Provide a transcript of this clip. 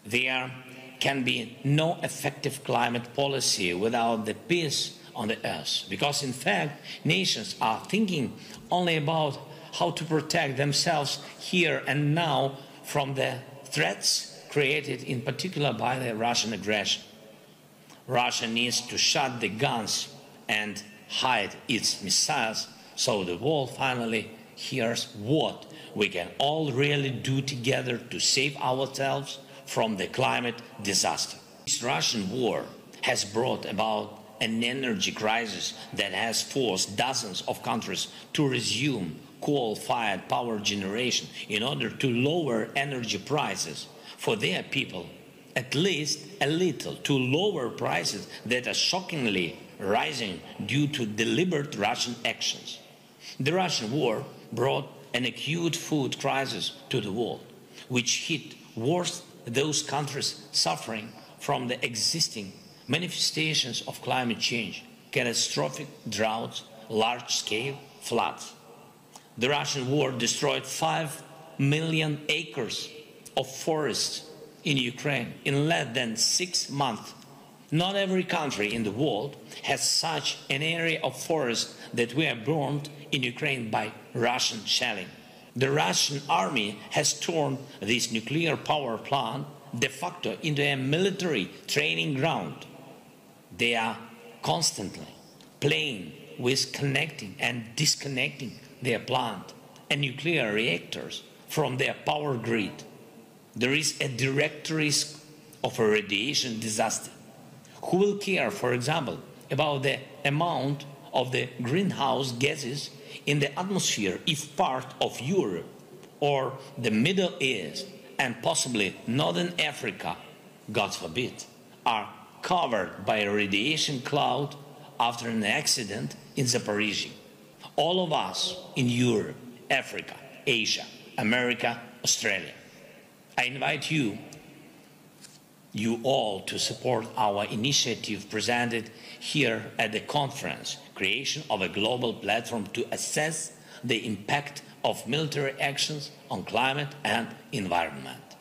There can be no effective climate policy without the peace on the earth, because in fact nations are thinking only about how to protect themselves here and now from the threats created in particular by the Russian aggression. Russia needs to shut the guns and hide its missiles so the world finally hears what we can all really do together to save ourselves from the climate disaster. This Russian war has brought about an energy crisis that has forced dozens of countries to resume coal-fired power generation in order to lower energy prices for their people, at least a little, to lower prices that are shockingly rising due to deliberate Russian actions. The Russian war brought an acute food crisis to the world, which hit worst those countries suffering from the existing manifestations of climate change, catastrophic droughts, large-scale floods. The Russian war destroyed 5 million acres of forests in Ukraine in less than 6 months. Not every country in the world has such an area of forest that were burned in Ukraine by Russian shelling. The Russian army has turned this nuclear power plant de facto into a military training ground. They are constantly playing with connecting and disconnecting their plant and nuclear reactors from their power grid. There is a direct risk of a radiation disaster. Who will care, for example, about the amount of the greenhouse gases in the atmosphere if part of Europe or the Middle East and possibly Northern Africa, God forbid, are covered by a radiation cloud after an accident in Zaporizhzhia? All of us in Europe, Africa, Asia, America, Australia. I invite you all to support our initiative presented here at the conference, creation of a global platform to assess the impact of military actions on climate and environment.